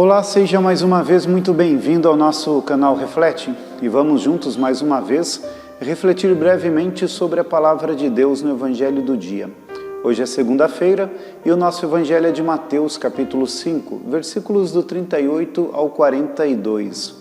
Olá, seja mais uma vez muito bem-vindo ao nosso canal Reflete e vamos juntos mais uma vez refletir brevemente sobre a Palavra de Deus no Evangelho do dia. Hoje é segunda-feira e o nosso Evangelho é de Mateus capítulo 5, versículos do 38 ao 42.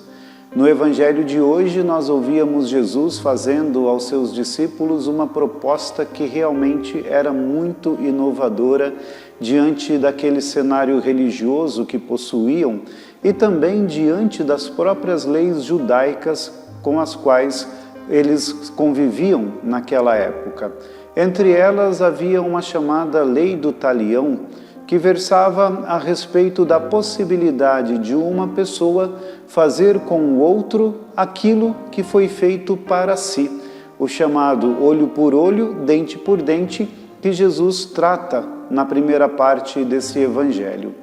No Evangelho de hoje nós ouvíamos Jesus fazendo aos seus discípulos uma proposta que realmente era muito inovadora diante daquele cenário religioso que possuíam e também diante das próprias leis judaicas com as quais eles conviviam naquela época. Entre elas havia uma chamada Lei do Talião, que versava a respeito da possibilidade de uma pessoa fazer com o outro aquilo que foi feito para si, o chamado olho por olho, dente por dente, que Jesus trata na primeira parte desse Evangelho.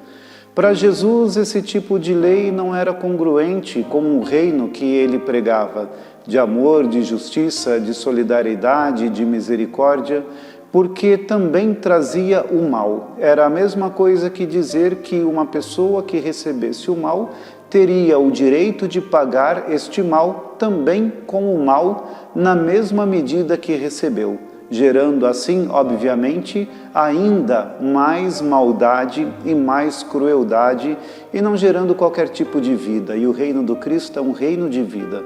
Para Jesus, esse tipo de lei não era congruente com o reino que ele pregava, de amor, de justiça, de solidariedade, de misericórdia, porque também trazia o mal. Era a mesma coisa que dizer que uma pessoa que recebesse o mal teria o direito de pagar este mal também com o mal na mesma medida que recebeu, gerando assim, obviamente, ainda mais maldade e mais crueldade e não gerando qualquer tipo de vida. E o reino do Cristo é um reino de vida.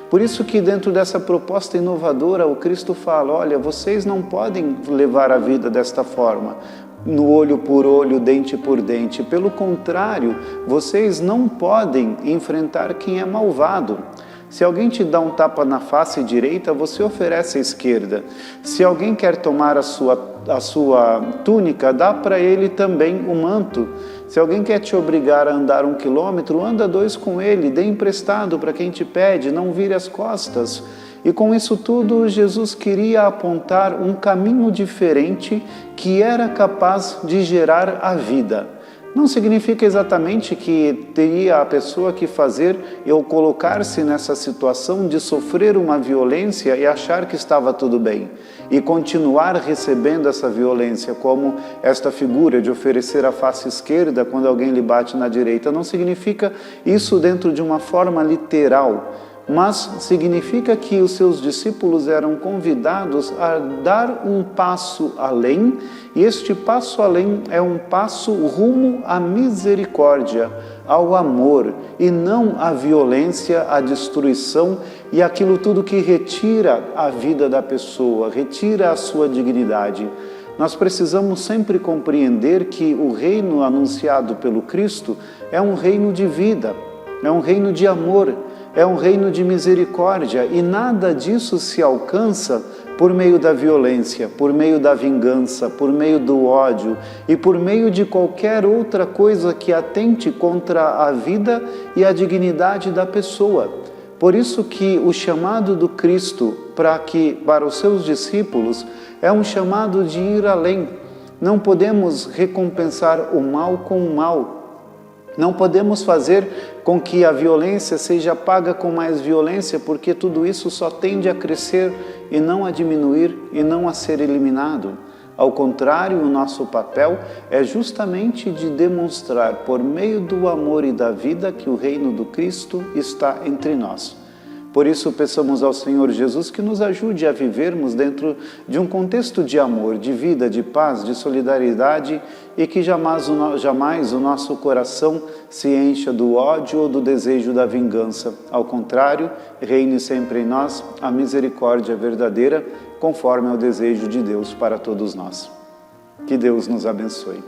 Por isso que dentro dessa proposta inovadora, o Cristo fala, olha, vocês não podem levar a vida desta forma, no olho por olho, dente por dente. Pelo contrário, vocês não podem enfrentar quem é malvado. Se alguém te dá um tapa na face direita, você oferece a esquerda. Se alguém quer tomar a sua túnica, dá para ele também o manto. Se alguém quer te obrigar a andar 1 quilômetro, anda 2 com ele, dê emprestado para quem te pede, não vire as costas. E com isso tudo, Jesus queria apontar um caminho diferente que era capaz de gerar a vida. Não significa exatamente que teria a pessoa que fazer ou colocar-se nessa situação de sofrer uma violência e achar que estava tudo bem e continuar recebendo essa violência, como esta figura de oferecer a face esquerda quando alguém lhe bate na direita. Não significa isso dentro de uma forma literal, mas significa que os seus discípulos eram convidados a dar um passo além, e este passo além é um passo rumo à misericórdia, ao amor, e não à violência, à destruição e aquilo tudo que retira a vida da pessoa, retira a sua dignidade. Nós precisamos sempre compreender que o reino anunciado pelo Cristo é um reino de vida, é um reino de amor, é um reino de misericórdia, e nada disso se alcança por meio da violência, por meio da vingança, por meio do ódio e por meio de qualquer outra coisa que atente contra a vida e a dignidade da pessoa. Por isso que o chamado do Cristo para os seus discípulos é um chamado de ir além. Não podemos recompensar o mal com o mal. Não podemos fazer com que a violência seja paga com mais violência, porque tudo isso só tende a crescer e não a diminuir e não a ser eliminado. Ao contrário, o nosso papel é justamente de demonstrar, por meio do amor e da vida, que o reino do Cristo está entre nós. Por isso, peçamos ao Senhor Jesus que nos ajude a vivermos dentro de um contexto de amor, de vida, de paz, de solidariedade, e que jamais o nosso coração se encha do ódio ou do desejo da vingança. Ao contrário, reine sempre em nós a misericórdia verdadeira, conforme ao desejo de Deus para todos nós. Que Deus nos abençoe.